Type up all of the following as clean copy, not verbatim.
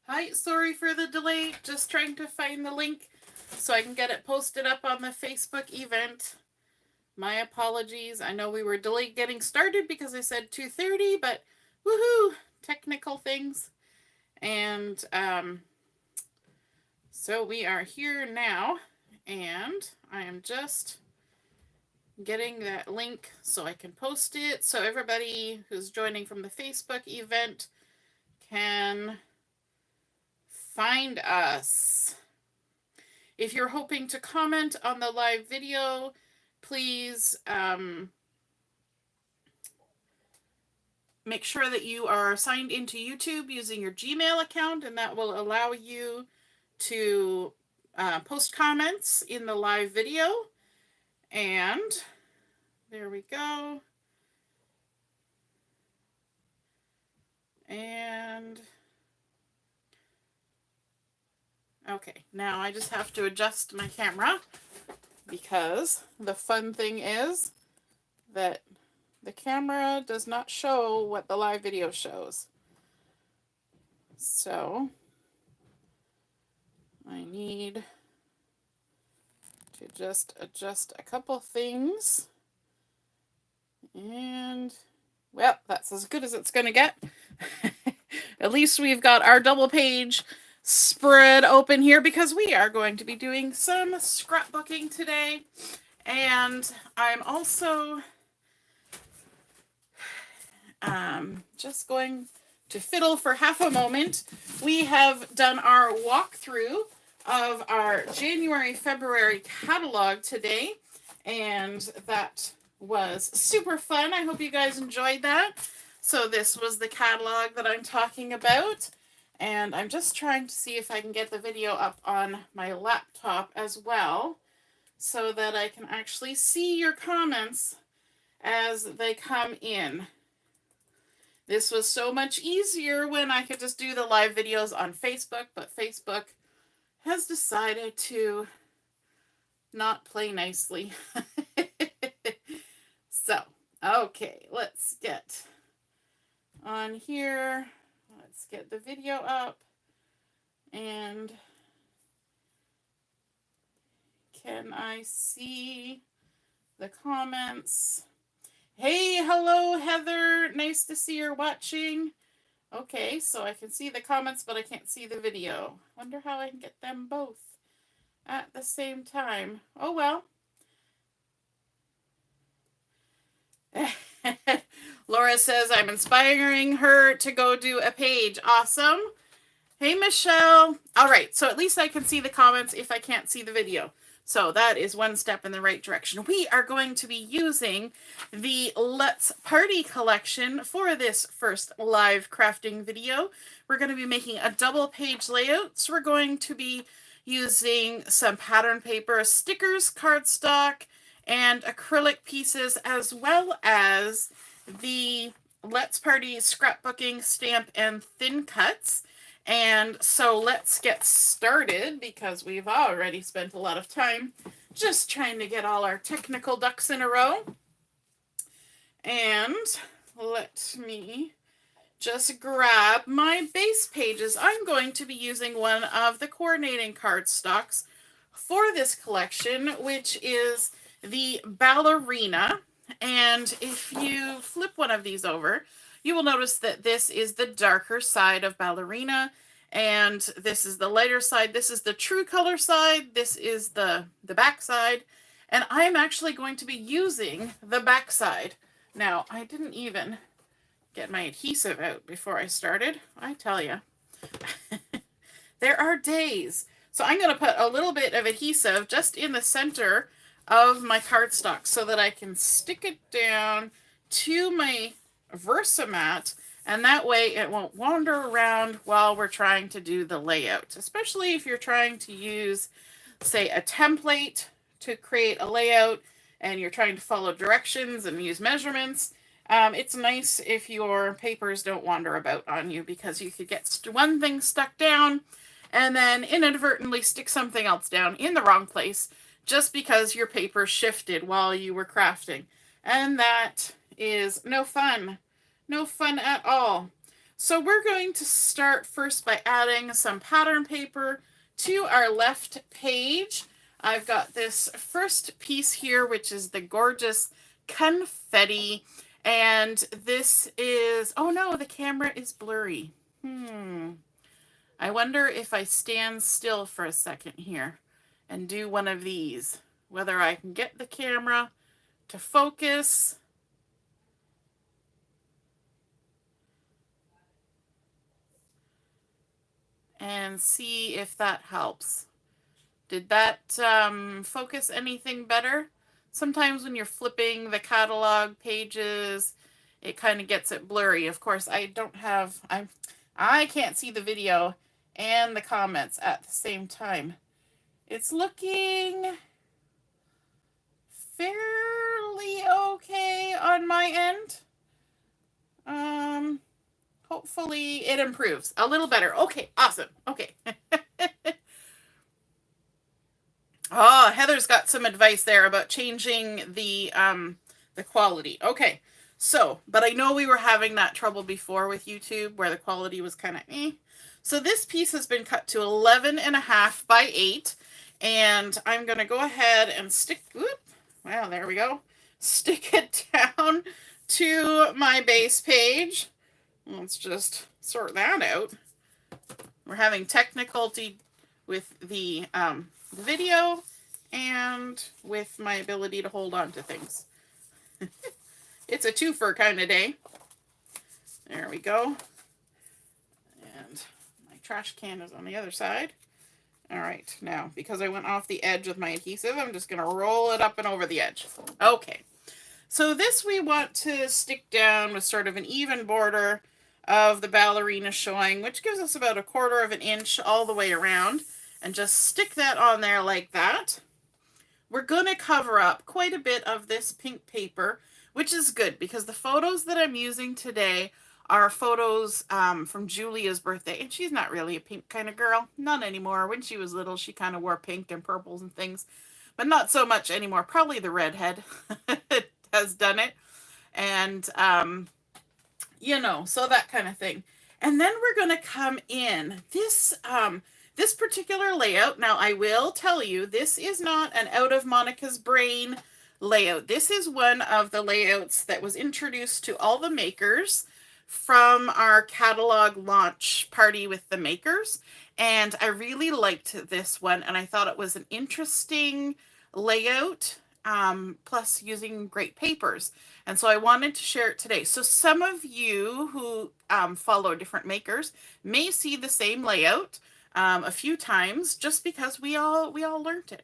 Hi, sorry for the delay. Just trying to find the link so I can get it posted up on the Facebook event. My apologies. I know we were delayed getting started because I said 2:30, but woohoo, technical things. And so we are here now, and I am just getting that link so I can post it so everybody who's joining from the Facebook event can find us. If you're hoping to comment on the live video, please make sure that you are signed into YouTube using your Gmail account, and that will allow you to post comments in the live video. And there we go. And okay, now I just have to adjust my camera because the fun thing is that the camera does not show what the live video shows. So I need to just adjust a couple things. And, well, that's as good as it's going to get. At least we've got our double page spread open here because we are going to be doing some scrapbooking today. And I'm also just going to fiddle for half a moment. We have done our walkthrough of our January-February catalog today, and that was super fun. I hope you guys enjoyed that. So this was the catalog that I'm talking about, and I'm just trying to see if I can get the video up on my laptop as well so that I can actually see your comments as they come in. This was so much easier when I could just do the live videos on Facebook, but Facebook has decided to not play nicely. So, okay, let's get on here. Let's get the video up. And can I see the comments? Hey, hello, Heather. Nice to see you're watching. Okay, so I can see the comments, but I can't see the video. Wonder how I can get them both at the same time. Oh, well. Laura says, I'm inspiring her to go do a page. Awesome. Hey, Michelle. All right, so at least I can see the comments if I can't see the video. So that is one step in the right direction. We are going to be using the Let's Party collection for this first live crafting video. We're going to be making a double page layout. So we're going to be using some pattern paper, stickers, cardstock, and acrylic pieces, as well as the Let's Party Scrapbooking Stamp and Thin Cuts. And so let's get started because we've already spent a lot of time just trying to get all our technical ducks in a row. And let me just grab my base pages. I'm going to be using one of the coordinating cardstocks for this collection, which is the Ballerina. And if you flip one of these over, you will notice that this is the darker side of Ballerina, and this is the lighter side. This is the true color side. This is the back side, and I'm actually going to be using the back side. Now, I didn't even get my adhesive out before I started. I tell you, there are days. So I'm going to put a little bit of adhesive just in the center of my cardstock so that I can stick it down to my Versamat, and that way it won't wander around while we're trying to do the layout, especially if you're trying to use, say, a template to create a layout and you're trying to follow directions and use measurements. It's nice if your papers don't wander about on you, because you could get one thing stuck down and then inadvertently stick something else down in the wrong place just because your paper shifted while you were crafting. And that is no fun. No fun at all. So we're going to start first by adding some pattern paper to our left page. I've got this first piece here, which is the gorgeous confetti. And this is, oh no, the camera is blurry. I wonder if I stand still for a second here and do one of these, whether I can get the camera to focus. And see if that helps. Did that focus anything better? Sometimes when you're flipping the catalog pages, it kind of gets it blurry. Of course, I can't see the video and the comments at the same time. It's looking fairly okay on my end. Hopefully it improves a little better. Okay, awesome. Okay. Oh, Heather's got some advice there about changing the quality. Okay. So, but I know we were having that trouble before with YouTube where the quality was kind of eh. So this piece has been cut to 11.5 by 8. And I'm going to go ahead and well, there we go. Stick it down to my base page. Let's just sort that out. We're having difficulty with the video and with my ability to hold on to things. It's a twofer kind of day. There we go. And my trash can is on the other side. All right, now, because I went off the edge with my adhesive, I'm just going to roll it up and over the edge. Okay, so this we want to stick down with sort of an even border of the ballerina showing, which gives us about 1/4 inch all the way around, and just stick that on there like that. We're going to cover up quite a bit of this pink paper, which is good because the photos that I'm using today are photos from Julia's birthday, and she's not really a pink kind of girl. Not anymore. When she was little, she kind of wore pink and purples and things, but not so much anymore. Probably the redhead has done it. And you know, so that kind of thing. And then we're going to come in this particular layout. Now, I will tell you, this is not an out of Monica's brain layout. This is one of the layouts that was introduced to all the makers from our catalog launch party with the makers. And I really liked this one, and I thought it was an interesting layout, plus using great papers. And so I wanted to share it today. So some of you who follow different makers may see the same layout a few times just because we all learned it.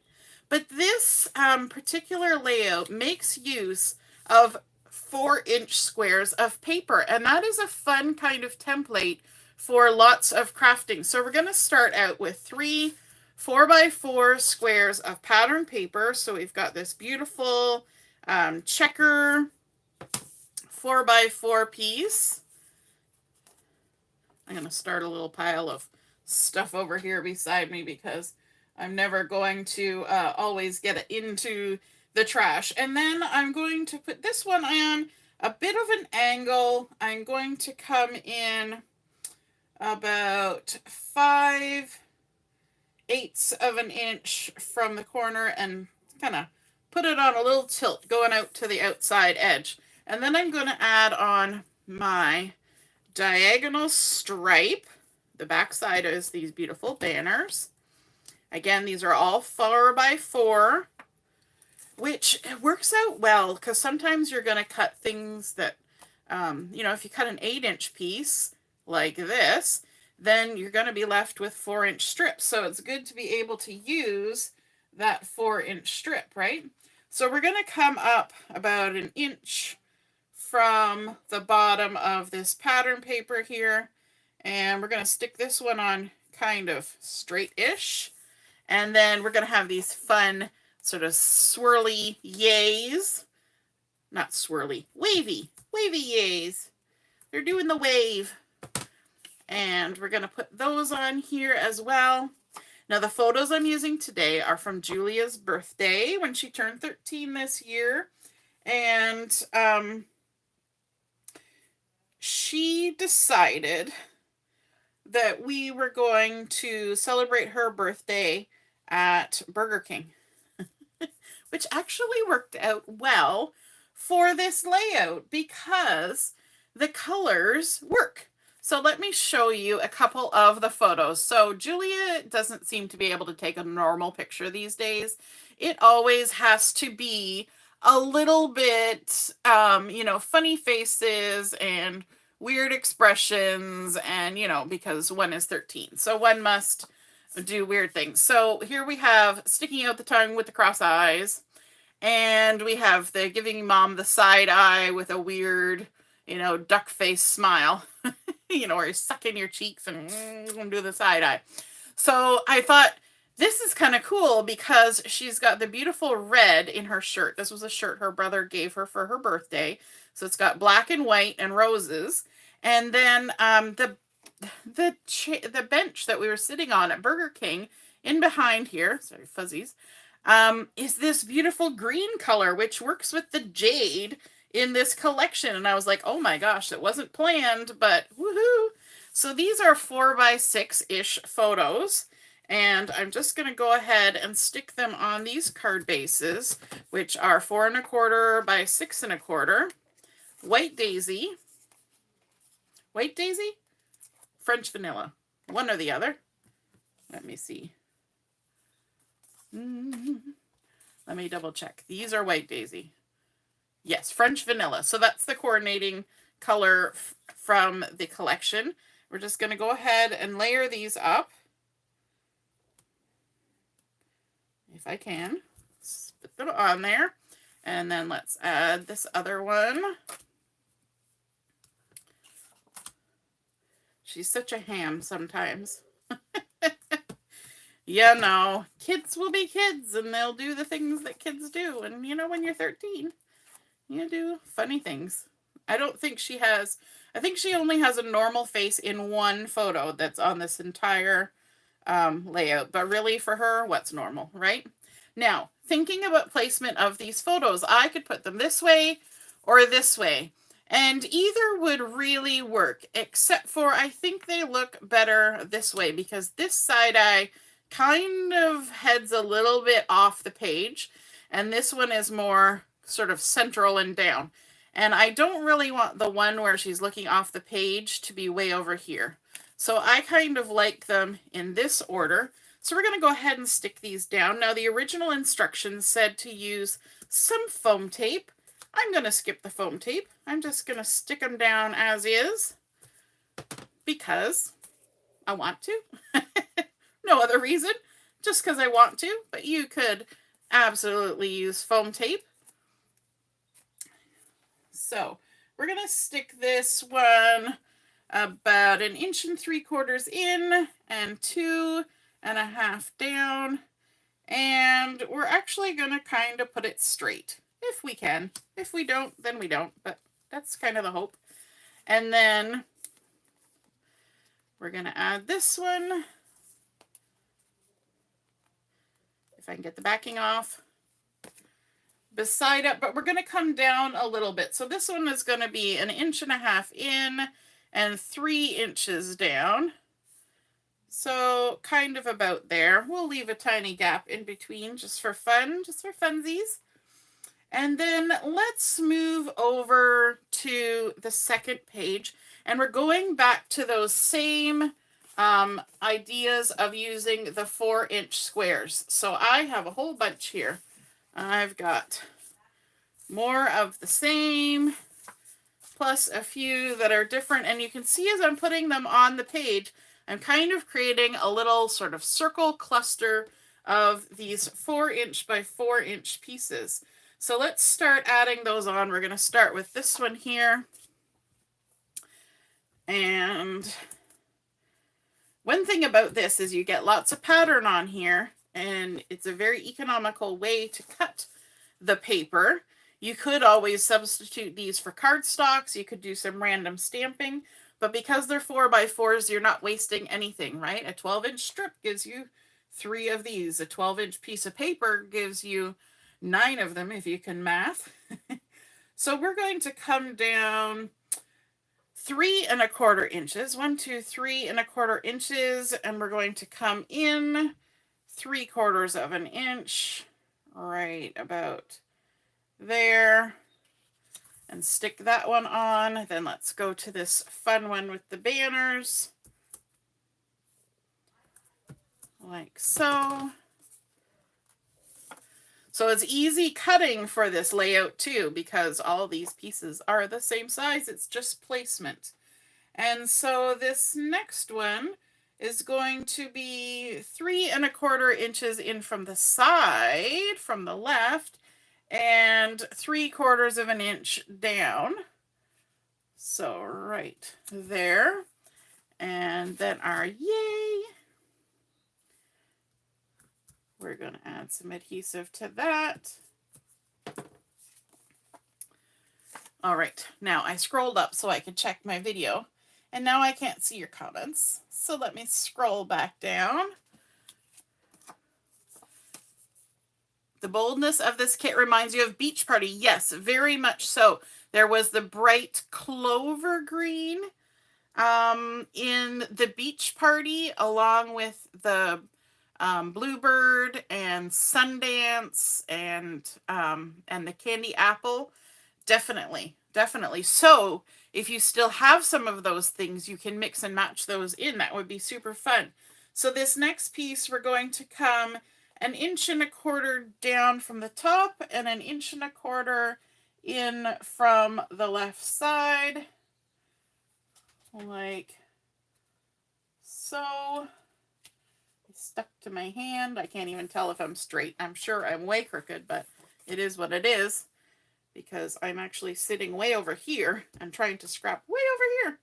But this particular layout makes use of 4-inch squares of paper, and that is a fun kind of template for lots of crafting. So we're going to start out with 3 4x4 squares of pattern paper. So we've got this beautiful checker 4x4 piece. I'm going to start a little pile of stuff over here beside me because I'm never going to always get it into the trash. And then I'm going to put this one on a bit of an angle. I'm going to come in about 5/8 of an inch from the corner and kind of put it on a little tilt going out to the outside edge. And then I'm going to add on my diagonal stripe. The back side is these beautiful banners. Again, these are all 4x4, which works out well because sometimes you're going to cut things that, you know, if you cut an 8-inch piece like this, then you're going to be left with 4-inch strips. So it's good to be able to use that 4-inch strip, right? So we're going to come up about 1 inch from the bottom of this pattern paper here. And we're going to stick this one on kind of straight-ish. And then we're going to have these fun sort of swirly yays. Not swirly, wavy yays. They're doing the wave. And we're going to put those on here as well. Now, the photos I'm using today are from Julia's birthday when she turned 13 this year. And she decided that we were going to celebrate her birthday at Burger King, which actually worked out well for this layout because the colors work. So let me show you a couple of the photos. So Julia doesn't seem to be able to take a normal picture these days. It always has to be a little bit, funny faces and weird expressions, and, because one is 13. So one must do weird things. So here we have sticking out the tongue with the cross eyes. And we have the giving mom the side eye with a weird, duck face smile, or you suck in your cheeks and do the side eye. So I thought this is kind of cool because she's got the beautiful red in her shirt. This was a shirt her brother gave her for her birthday. So it's got black and white and roses. And then the bench that we were sitting on at Burger King in behind here, sorry, fuzzies, is this beautiful green color, which works with the jade in this collection. And I was like, oh my gosh, it wasn't planned, but woohoo. So these are 4x6-ish photos. And I'm just going to go ahead and stick them on these card bases, which are 4 1/4 by 6 1/4. White daisy, French vanilla, one or the other. Let me see. Let me double check. These are white daisy. Yes, French vanilla. So that's the coordinating color from the collection. We're just going to go ahead and layer these up. If I can. Put them on there. And then let's add this other one. She's such a ham sometimes. Kids will be kids and they'll do the things that kids do. And when you're 13, you do funny things. I think she only has a normal face in one photo that's on this entire layout. But really for her, what's normal, right? Now, thinking about placement of these photos, I could put them this way or this way. And either would really work, except for I think they look better this way because this side eye kind of heads a little bit off the page. And this one is more sort of central and down. And I don't really want the one where she's looking off the page to be way over here. So I kind of like them in this order. So we're going to go ahead and stick these down. Now the original instructions said to use some foam tape. I'm going to skip the foam tape. I'm just going to stick them down as is because I want to. No other reason, just because I want to, but you could absolutely use foam tape. So we're going to stick this one about 1 3/4 in and 2 1/2 down. And we're actually going to kind of put it straight. If we can. If we don't, then we don't. But that's kind of the hope. And then we're going to add this one. If I can get the backing off. Beside it, but we're going to come down a little bit. So this one is going to be 1 1/2 in and 3 inches down. So kind of about there. We'll leave a tiny gap in between just for fun, just for funsies. And then let's move over to the second page. And we're going back to those same ideas of using the 4-inch squares. So I have a whole bunch here. I've got more of the same, plus a few that are different. And you can see as I'm putting them on the page, I'm kind of creating a little sort of circle cluster of these 4-inch by 4-inch pieces. So let's start adding those on. We're going to start with this one here. And one thing about this is you get lots of pattern on here, and it's a very economical way to cut the paper. You could always substitute these for cardstocks. You could do some random stamping, but because they're 4x4s, you're not wasting anything, right? A 12-inch strip gives you 3 of these. A 12-inch piece of paper gives you 9 of them if you can math. So we're going to come down 3¼ inches. 1, 2, 3¼ inches, and we're going to come in 3/4 of an inch, right about there, and stick that one on. Then let's go to this fun one with the banners, like so. So it's easy cutting for this layout too, because all these pieces are the same size. It's just placement. And so this next one is going to be 3¼ inches in from the side, from the left, and 3/4 of an inch down. So right there. And then our yay. We're going to add some adhesive to that. All right, now I scrolled up so I could check my video, and now I can't see your comments. So let me scroll back down. The boldness of this kit reminds you of Beach Party. Yes, very much so. There was the bright clover green in the Beach Party, along with the Bluebird and Sundance and the Candy Apple. Definitely. So if you still have some of those things, you can mix and match those in. That would be super fun. So this next piece, we're going to come 1¼ inch down from the top and 1¼ inch in from the left side, like so. It's stuck to my hand. I can't even tell if I'm straight. I'm sure I'm way crooked, but it is what it is, because I'm actually sitting way over here and trying to scrap way over here.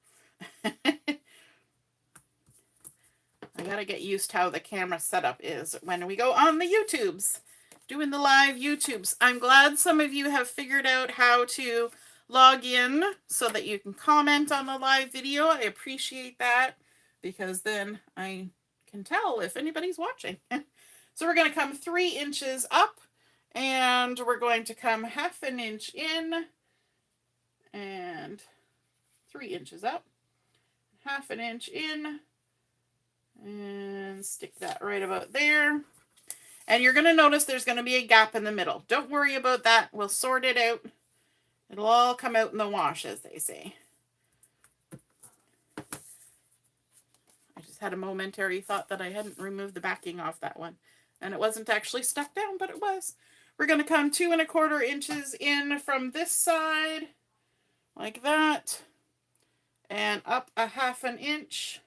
I gotta get used to how the camera setup is when we go on the YouTubes, doing the live YouTubes. I'm glad some of you have figured out how to log in so that you can comment on the live video. I appreciate that, because then I can tell if anybody's watching. So we're going to come 3 inches up, and we're going to come 1/2 inch in and 3 inches up, 1/2 inch in, and stick that right about there. And you're going to notice there's going to be a gap in the middle. Don't worry about that. We'll sort it out. It'll all come out in the wash, as they say. I just had a momentary thought that I hadn't removed the backing off that one, and it wasn't actually stuck down, but it was. We're going to come 2¼ inches in from this side, like that, and up 1/2 inch,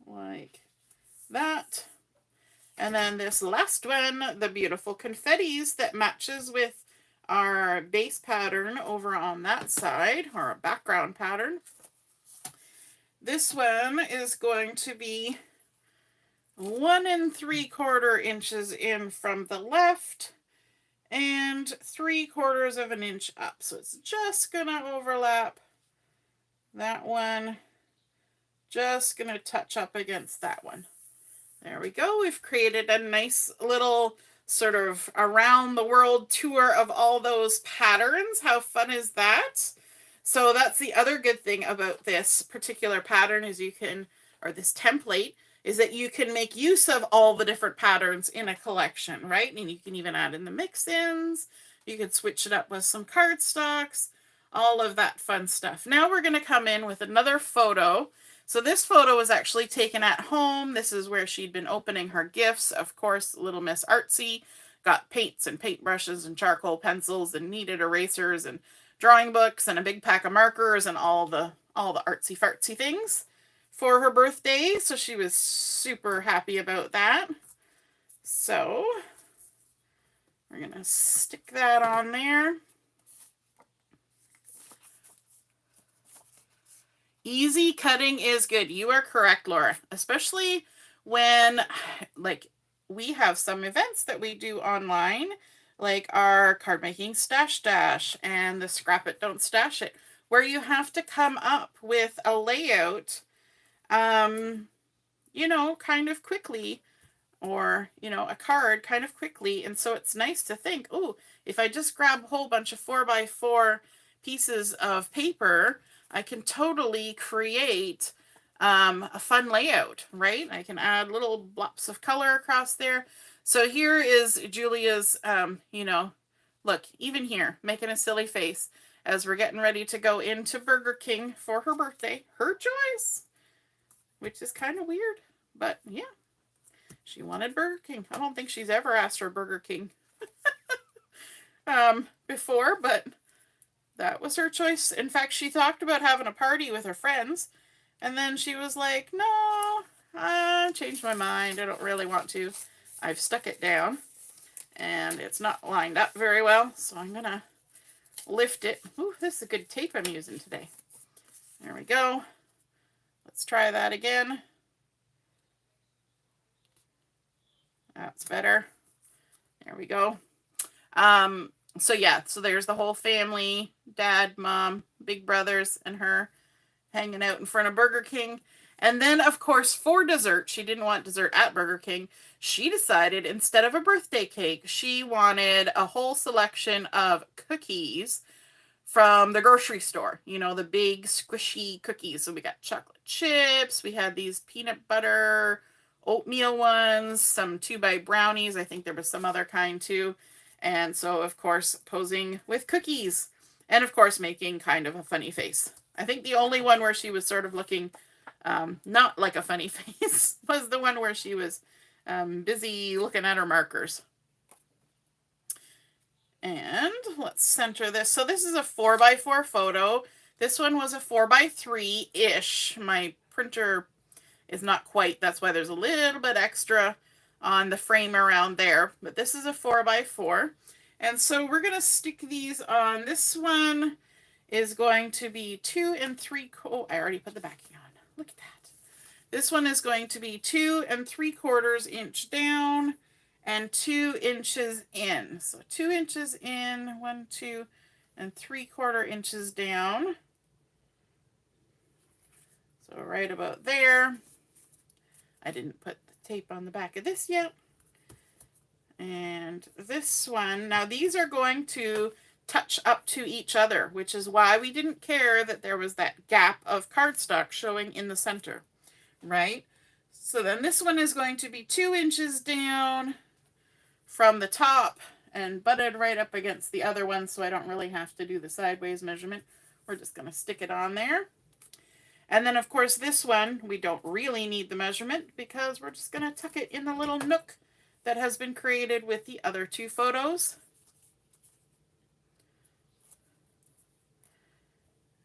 like that. And then this last one, the beautiful confettis that matches with our base pattern over on that side, or a background pattern. This one is going to be 1 3/4 inches in from the left and 3/4 of an inch up. So it's just going to overlap that one, just going to touch up against that one. There we go. We've created a nice little sort of around the world tour of all those patterns. How fun is that? So that's the other good thing about this particular pattern is you can, or this template, is that you can make use of all the different patterns in a collection, right? And you can even add in the mix-ins. You could switch it up with some cardstocks, all of that fun stuff. Now we're going to come in with another photo. So this photo was actually taken at home. This is where she'd been opening her gifts. Of course, little Miss Artsy got paints and paintbrushes and charcoal pencils and kneaded erasers and drawing books and a big pack of markers and all the artsy fartsy things for her birthday. So she was super happy about that. So we're going to stick that on there. Easy cutting is good. You are correct, Laura. Especially when, like, we have some events that we do online, like our card making stash dash and the scrap it, don't stash it, where you have to come up with a layout, you know, kind of quickly, or, you know, a card kind of quickly. And so it's nice to think, oh, if I just grab a whole bunch of 4x4 pieces of paper, I can totally create a fun layout, right? I can add little blops of color across there. So here is Julia's, you know, look, even here, making a silly face as we're getting ready to go into Burger King for her birthday. Her choice, which is kind of weird, but yeah, she wanted Burger King. I don't think she's ever asked for Burger King before, but that was her choice. In fact, she talked about having a party with her friends, and then she was like, no, I changed my mind. I don't really want to. I've stuck it down, and it's not lined up very well, so I'm going to lift it. Ooh, this is a good tape I'm using today. There we go. Let's try that again. That's better. There we go. So yeah, so there's the whole family, dad, mom, big brothers, and her hanging out in front of Burger King. And then, of course, for dessert, she didn't want dessert at Burger King. She decided instead of a birthday cake, she wanted a whole selection of cookies from the grocery store. You know, the big squishy cookies. So we got chocolate chips. We had these peanut butter oatmeal ones, some 2x brownies. I think there was some other kind too. And so, of course, posing with cookies. And, of course, making kind of a funny face. I think the only one where she was sort of looking not like a funny face was the one where she was busy looking at her markers. And let's center this. So this is a 4x4 photo. This one was a 4x3-ish. My printer is not quite. That's why there's a little bit extra on the frame around there. But this is a 4x4. And so we're going to stick these on. This one is going to be 2 3/4. Oh, I already put the backing on. Look at that. This one is going to be 2 3/4 inch down and 2 inches in. So 2 inches in, 1, 2 3/4 inches down. So right about there. I didn't put the tape on the back of this yet. And this one, now these are going to touch up to each other, which is why we didn't care that there was that gap of cardstock showing in the center, right? So then this one is going to be 2 inches down from the top and butted right up against the other one, so I don't really have to do the sideways measurement. We're just going to stick it on there. And then, of course, this one, we don't really need the measurement because we're just going to tuck it in the little nook that has been created with the other two photos.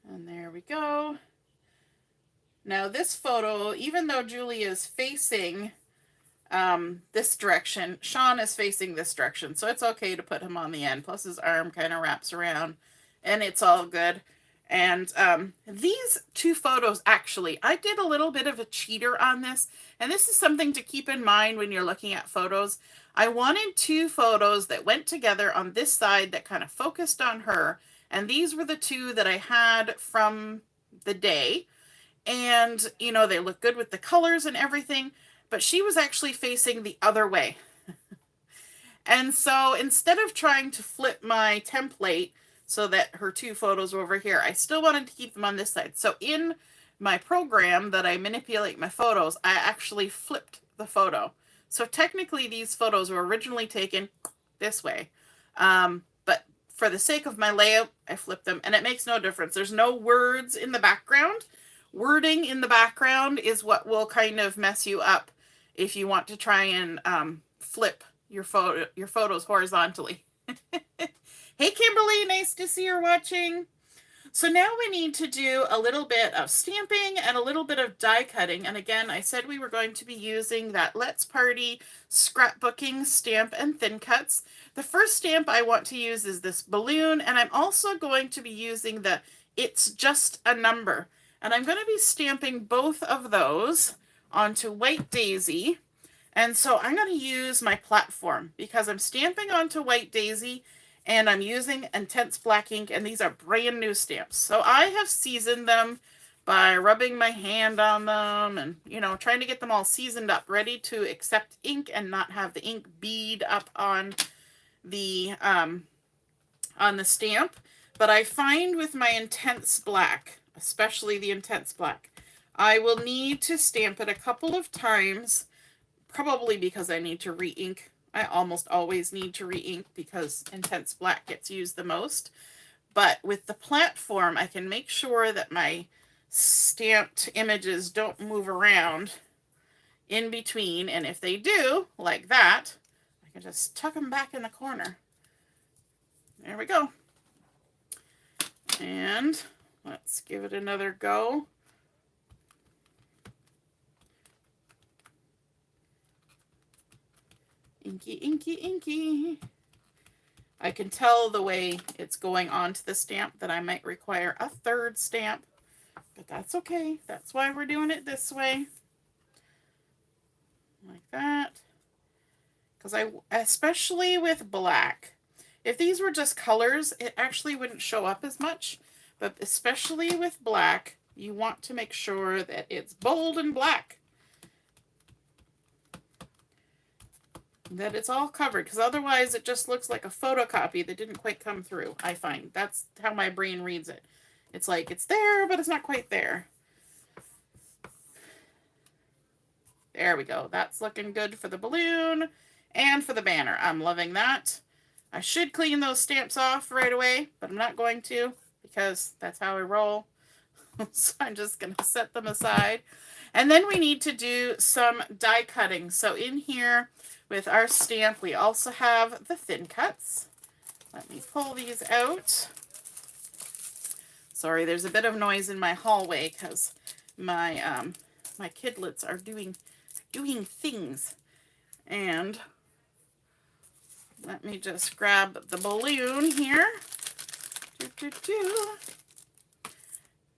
And there we go. Now this photo, even though Julie is facing this direction, Sean is facing this direction. So it's okay to put him on the end. Plus his arm kind of wraps around and it's all good. And these two photos, actually, I did a little bit of a cheater on this. And this is something to keep in mind when you're looking at photos. I wanted two photos that went together on this side that kind of focused on her. And these were the two that I had from the day. And, you know, they look good with the colors and everything. But she was actually facing the other way. And so instead of trying to flip my template so that her two photos were over here, I still wanted to keep them on this side. So in my program that I manipulate my photos, I actually flipped the photo. So technically these photos were originally taken this way. But for the sake of my layout, I flipped them, and it makes no difference. There's no words in the background. Wording in the background is what will kind of mess you up if you want to try and flip your photos horizontally. Hey Kimberly, nice to see you're watching. So now we need to do a little bit of stamping and a little bit of die cutting. And again, I said we were going to be using that Let's Party Scrapbooking Stamp and Thin Cuts. The first stamp I want to use is this balloon, and I'm also going to be using the It's Just a Number. And I'm going to be stamping both of those onto White Daisy. And so I'm going to use my platform because I'm stamping onto White Daisy and I'm using Intense Black ink, and these are brand new stamps. So I have seasoned them by rubbing my hand on them and, you know, trying to get them all seasoned up, ready to accept ink and not have the ink bead up on the stamp. But I find with my intense black, especially the intense black, I will need to stamp it a couple of times, probably because I need to re-ink. I almost always need to re-ink because intense black gets used the most. But with the platform, I can make sure that my stamped images don't move around in between. And if they do, like that, I can just tuck them back in the corner. There we go. And let's give it another go. Inky, inky, inky. I can tell the way it's going onto the stamp that I might require a third stamp, but that's okay. That's why we're doing it this way. Like that. Because especially with black, if these were just colors, it actually wouldn't show up as much, but especially with black, you want to make sure that it's bold and black. That it's all covered, because otherwise it just looks like a photocopy that didn't quite come through. I find that's how my brain reads it. It's like it's there, but it's not quite there. There we go. That's looking good for the balloon and for the banner. I'm loving that. I should clean those stamps off right away, but I'm not going to because that's how I roll. So I'm just going to set them aside. And then we need to do some die cutting. So in here with our stamp, we also have the thin cuts. Let me pull these out. Sorry, there's a bit of noise in my hallway because my my kidlets are doing things. And let me just grab the balloon here.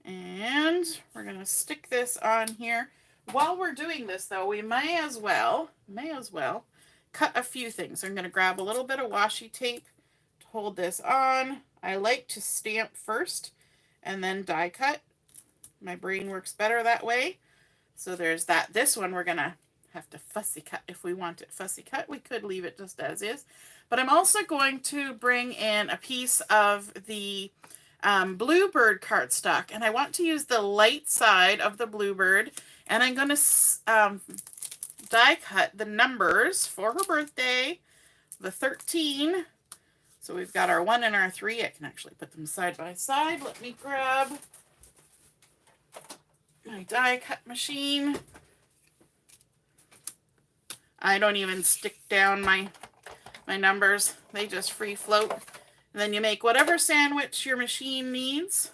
And we're going to stick this on here. While we're doing this, though, we may as well cut a few things. I'm going to grab a little bit of washi tape to hold this on. I like to stamp first and then die cut. My brain works better that way. So there's that. This one we're going to have to fussy cut if we want it fussy cut. We could leave it just as is. But I'm also going to bring in a piece of the bluebird cardstock, and I want to use the light side of the bluebird, and I'm going to die cut the numbers for her birthday, the 13. So we've got our 1 and our 3. I can actually put them side by side. Let me grab my die cut machine. I don't even stick down my numbers. They just free float. And then you make whatever sandwich your machine needs.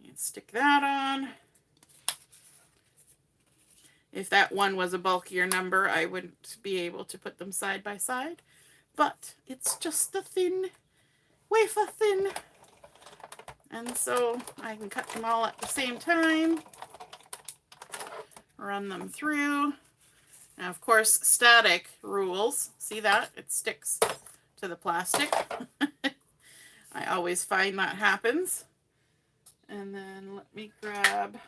You stick that on. If that one was a bulkier number, I wouldn't be able to put them side by side. But it's just a thin, wafer thin. And so I can cut them all at the same time. Run them through. Now, of course, static rules. See that? It sticks to the plastic. I always find that happens. And then let me grab,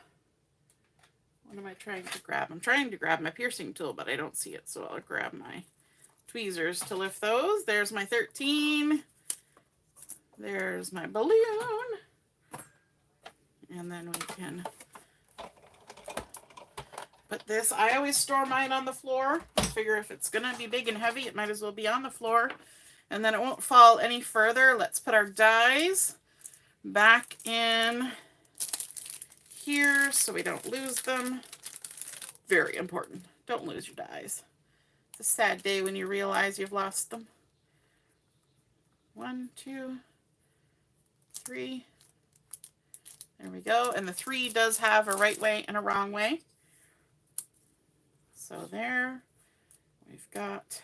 what am I trying to grab? I'm trying to grab my piercing tool, but I don't see it, so I'll grab my tweezers to lift those. There's my 13. There's my balloon. And then we can put this. I always store mine on the floor. I figure if it's going to be big and heavy, it might as well be on the floor. And then it won't fall any further. Let's put our dies back in here so we don't lose them. Very important. Don't lose your dies. It's a sad day when you realize you've lost them. 1, 2, 3. There we go. And the 3 does have a right way and a wrong way. So there. We've got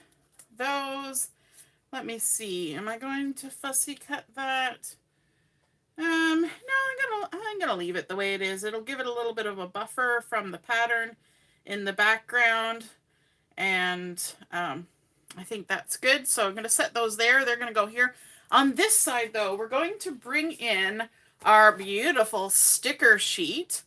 those. Let me see. Am I going to fussy cut that? No, I'm gonna leave it the way it is. It'll give it a little bit of a buffer from the pattern in the background, and I think that's good. So I'm gonna set those there. They're gonna go here. On this side, though, we're going to bring in our beautiful sticker sheet.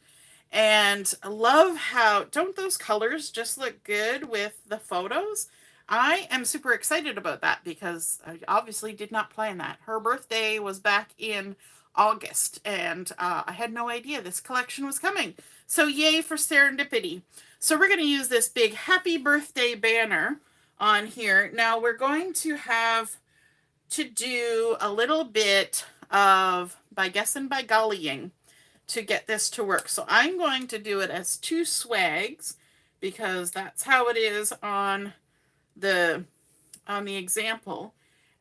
And I love how, don't those colors just look good with the photos? I am super excited about that because I obviously did not plan that. Her birthday was back in August, and I had no idea this collection was coming. So yay for serendipity. So we're going to use this big happy birthday banner on here. Now we're going to have to do a little bit of by guess and by gollying to get this to work. So I'm going to do it as 2 swags because that's how it is on the example.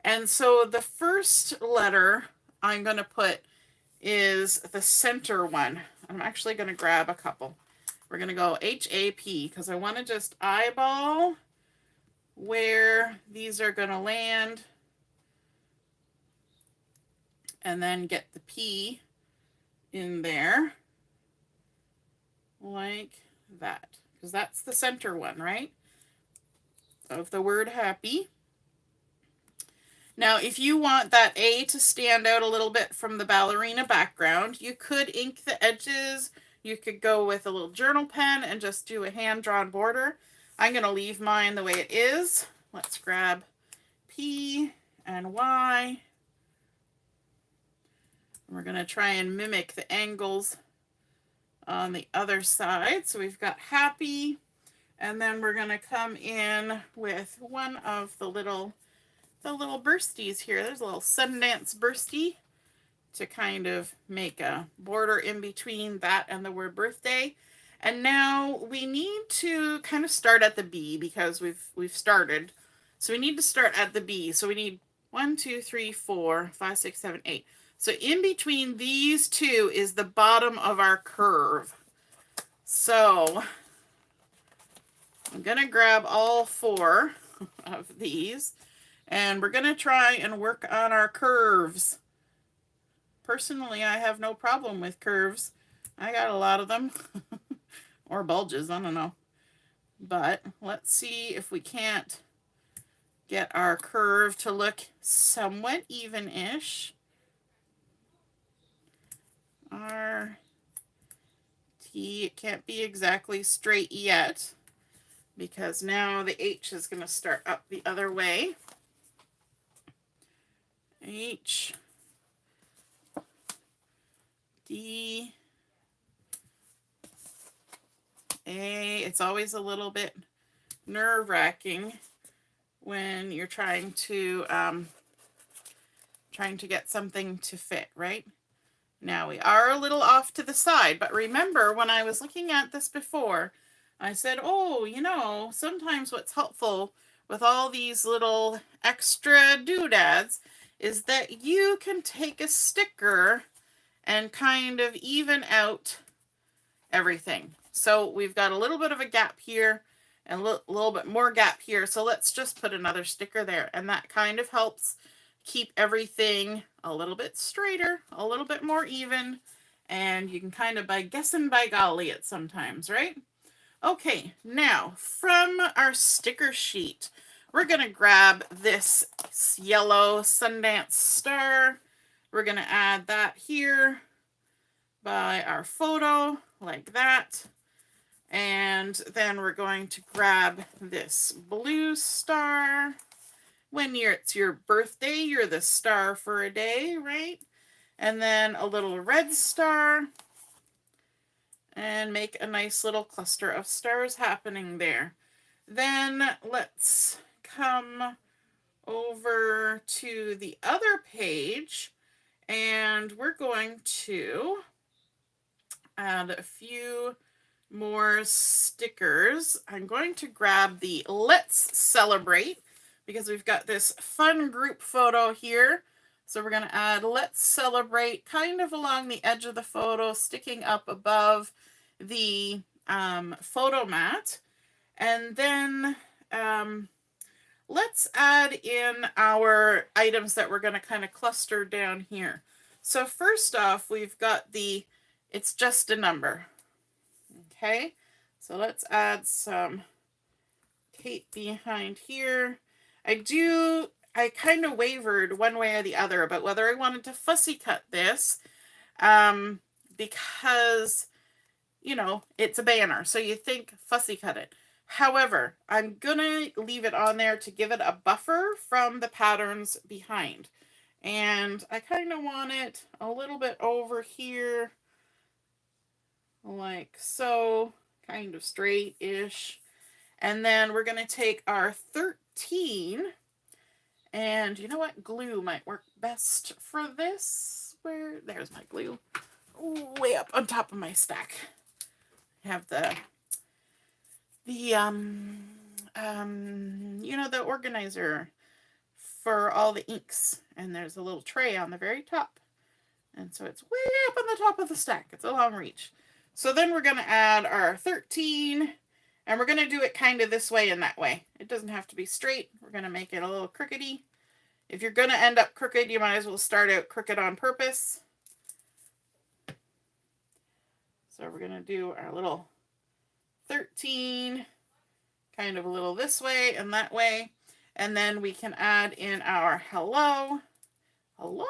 And so the first letter I'm going to put is the center one. I'm actually going to grab a couple. We're going to go H-A-P because I want to just eyeball where these are going to land and then get the P in there like that, because that's the center one, right, of the word happy. Now, if you want that A to stand out a little bit from the ballerina background, you could ink the edges. You could go with a little journal pen and just do a hand-drawn border. I'm going to leave mine the way it is. Let's grab P and Y. We're going to try and mimic the angles on the other side. So we've got happy, and then we're going to come in with one of the little bursties here. There's a little Sundance bursty to kind of make a border in between that and the word birthday. And now we need to kind of start at the B because we've started. So we need to start at the B. So we need 1, 2, 3, 4, 5, 6, 7, 8. So in between these two is the bottom of our curve. So I'm going to grab all 4 of these, and we're going to try and work on our curves. Personally, I have no problem with curves. I got a lot of them. Or bulges, I don't know. But let's see if we can't get our curve to look somewhat even-ish. Our T, it can't be exactly straight yet because now the H is going to start up the other way. H, D, A. It's always a little bit nerve-wracking when you're trying to get something to fit, right? Now we are a little off to the side, but remember when I was looking at this before, I said, oh, you know, sometimes what's helpful with all these little extra doodads is that you can take a sticker and kind of even out everything. So we've got a little bit of a gap here and a little bit more gap here. So let's just put another sticker there, and that kind of helps keep everything a little bit straighter, a little bit more even, and you can kind of by guess and by golly it sometimes, right? Okay, now from our sticker sheet, we're going to grab this yellow Sundance star. We're going to add that here by our photo like that. And then we're going to grab this blue star. When it's your birthday, you're the star for a day, right? And then a little red star. And make a nice little cluster of stars happening there. Then let's come over to the other page. And we're going to add a few more stickers. I'm going to grab the Let's Celebrate because we've got this fun group photo here. So we're going to add Let's Celebrate kind of along the edge of the photo, sticking up above the photo mat. And then let's add in our items that we're going to kind of cluster down here. So first off, we've got the It's Just a Number. Okay, so let's add some tape behind here. I kind of wavered one way or the other about whether I wanted to fussy cut this because, you know, it's a banner, so you think fussy cut it. However, I'm gonna leave it on there to give it a buffer from the patterns behind. And I kind of want it a little bit over here, like so, kind of straight-ish. And then we're gonna take our 13, and you know what? Glue might work best for this. There's my glue. Ooh, way up on top of my stack. I have the you know, the organizer for all the inks, and there's a little tray on the very top, and so it's way up on the top of the stack. It's a long reach. So then we're going to add our 13, and we're going to do it kind of this way and that way. It doesn't have to be straight. We're going to make it a little crookedy. If you're going to end up crooked, you might as well start out crooked on purpose. So we're going to do our little 13, kind of a little this way and that way. And then we can add in our hello. Hello.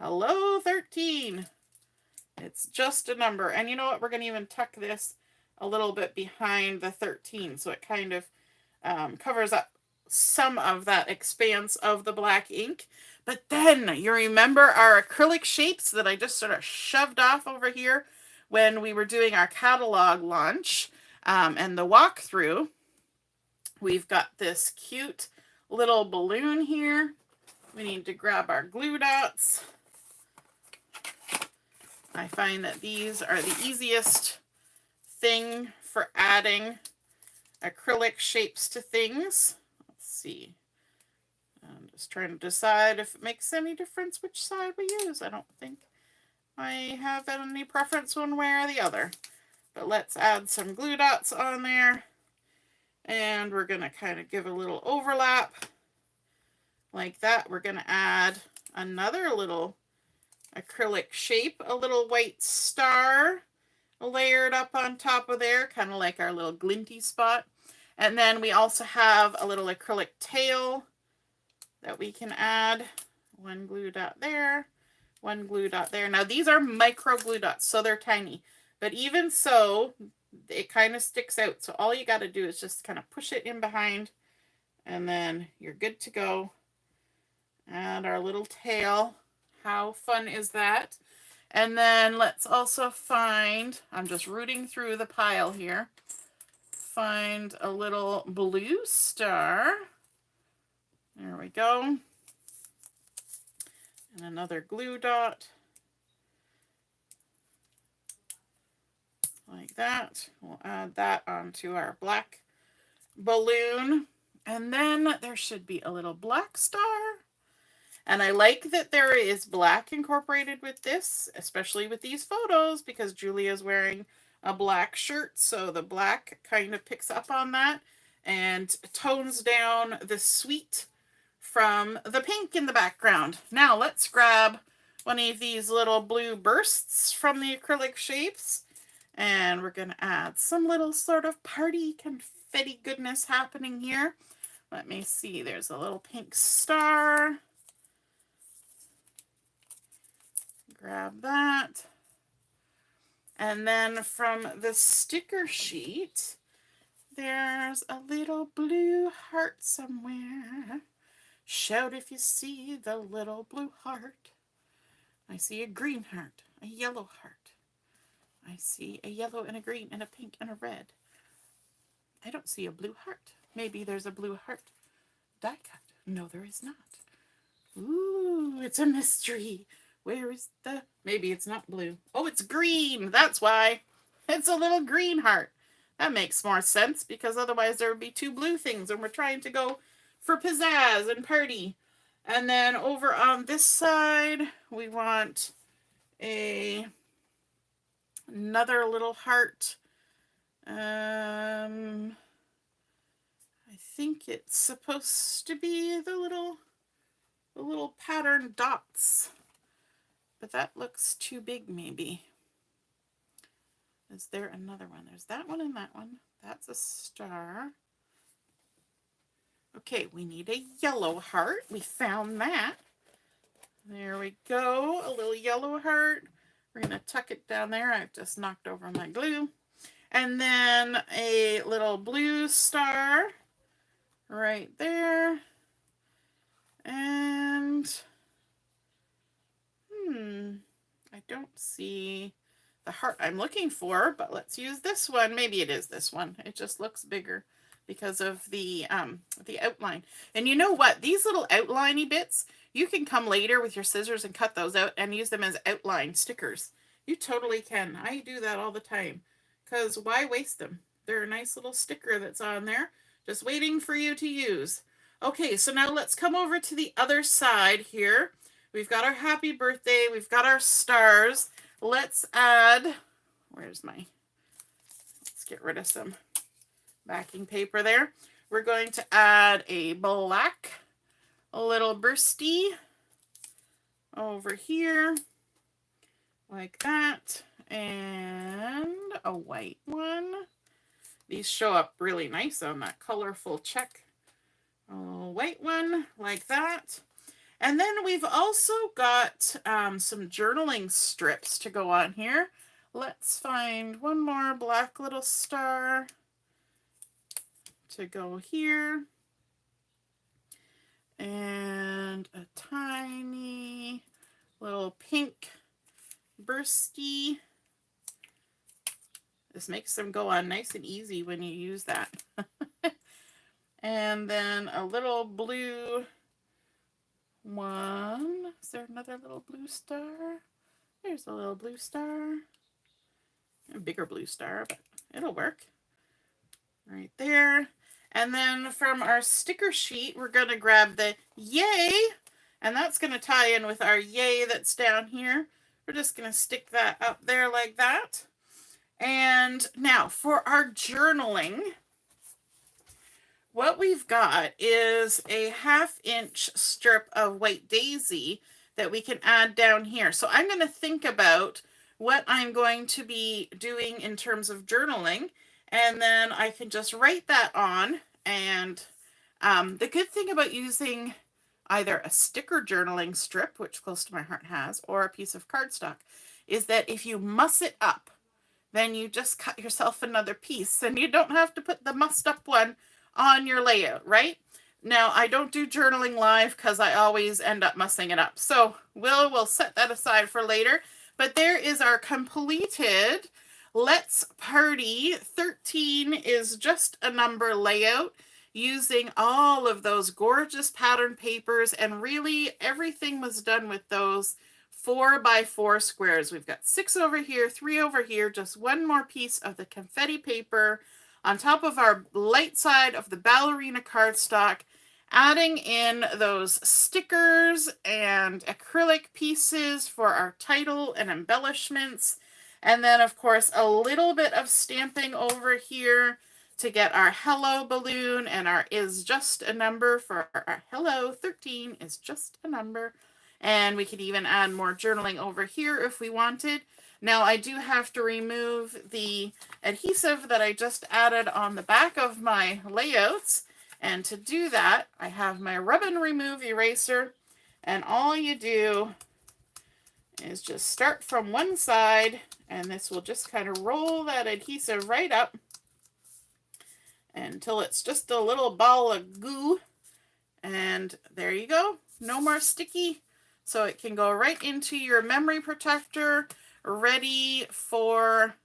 Hello, 13. It's just a number. And you know what? We're going to even tuck this a little bit behind the 13. So it kind of covers up some of that expanse of the black ink. But then you remember our acrylic shapes that I just sort of shoved off over here when we were doing our catalog launch and the walkthrough. We've got this cute little balloon here. We need to grab our glue dots. I find that these are the easiest thing for adding acrylic shapes to things. Let's see. I'm just trying to decide if it makes any difference which side we use. I don't think I have any preference one way or the other. But let's add some glue dots on there. And we're going to kind of give a little overlap like that. We're going to add another little acrylic shape, a little white star layered up on top of there, kind of like our little glinty spot. And then we also have a little acrylic tail that we can add. One glue dot there, one glue dot there. Now these are micro glue dots, so they're tiny. But even so, it kind of sticks out. So all you got to do is just kind of push it in behind, and then you're good to go. Add our little tail. How fun is that? And then let's also find, I'm just rooting through the pile here, find a little blue star. There we go. And another glue dot. Like that. We'll add that onto our black balloon. And then there should be a little black star. And I like that there is black incorporated with this, especially with these photos, because Julia's wearing a black shirt. So the black kind of picks up on that and tones down the sweet from the pink in the background. Now let's grab one of these little blue bursts from the acrylic shapes. And we're going to add some little sort of party confetti goodness happening here. Let me see. There's a little pink star. Grab that. And then from the sticker sheet, there's a little blue heart somewhere. Shout if you see the little blue heart. I see a green heart, a yellow heart. I see a yellow and a green and a pink and a red. I don't see a blue heart. Maybe there's a blue heart die cut. No, there is not. Ooh, it's a mystery. Where is the... Maybe it's not blue. Oh, it's green. That's why. It's a little green heart. That makes more sense, because otherwise there would be two blue things, and we're trying to go for pizzazz and party. And then over on this side, we want another little heart. I think it's supposed to be the little pattern dots. But that looks too big, maybe. Is there another one? There's that one and that one. That's a star. Okay, we need a yellow heart. We found that. There we go. A little yellow heart. We're going to tuck it down there. I've just knocked over my glue. And then a little blue star right there. And, I don't see the heart I'm looking for, but let's use this one. Maybe it is this one. It just looks bigger because of the outline. And you know what? These little outliney bits, you can come later with your scissors and cut those out and use them as outline stickers. You totally can. I do that all the time because why waste them? They're a nice little sticker that's on there just waiting for you to use. Okay, so now let's come over to the other side here. We've got our happy birthday. We've got our stars. Let's add, let's get rid of some backing paper there. We're going to add a black, a little bursty over here, like that, and a white one. These show up really nice on that colorful check. A white one, like that. And then we've also got some journaling strips to go on here. Let's find one more black little star to go here. And a tiny little pink bursty. This makes them go on nice and easy when you use that. And then a little blue one. Is there another little blue star? There's a little blue star. A bigger blue star, but it'll work. Right there. And then from our sticker sheet, we're going to grab the yay. And that's going to tie in with our yay that's down here. We're just going to stick that up there like that. And now for our journaling, what we've got is a 1/2 inch strip of white daisy that we can add down here. So I'm going to think about what I'm going to be doing in terms of journaling, and then I can just write that on. And the good thing about using either a sticker journaling strip, which Close to My Heart has, or a piece of cardstock, is that if you muss it up, then you just cut yourself another piece and you don't have to put the mussed up one on your layout, right? Now, I don't do journaling live because I always end up mussing it up. So we'll set that aside for later. But there is our completed Let's Party 13 is just a number layout using all of those gorgeous pattern papers, and really everything was done with those 4x4 squares. We've got 6 over here, 3 over here, just one more piece of the confetti paper on top of our light side of the ballerina cardstock, adding in those stickers and acrylic pieces for our title and embellishments. And then, of course, a little bit of stamping over here to get our hello balloon and our is just a number for our hello 13 is just a number. And we could even add more journaling over here if we wanted. Now I do have to remove the adhesive that I just added on the back of my layouts. And to do that, I have my rub and remove eraser. And all you do is just start from one side, and this will just kind of roll that adhesive right up until it's just a little ball of goo. And there you go. No more sticky. So it can go right into your memory protector, ready for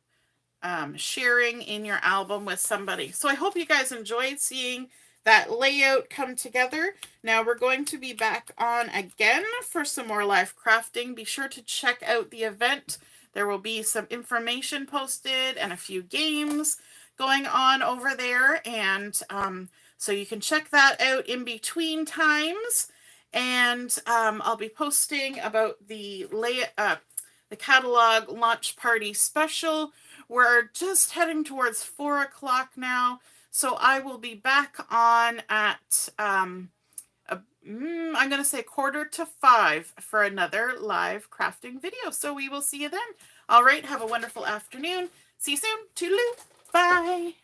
sharing in your album with somebody. So I hope you guys enjoyed seeing that layout come together. Now we're going to be back on again for some more live crafting. Be sure to check out the event. There will be some information posted and a few games going on over there. And so you can check that out in between times. And I'll be posting about the catalog launch party special. We're just heading towards 4 o'clock now. So I will be back on at, I'm going to say 4:45 for another live crafting video. So we will see you then. All right, have a wonderful afternoon. See you soon. Toodaloo. Bye.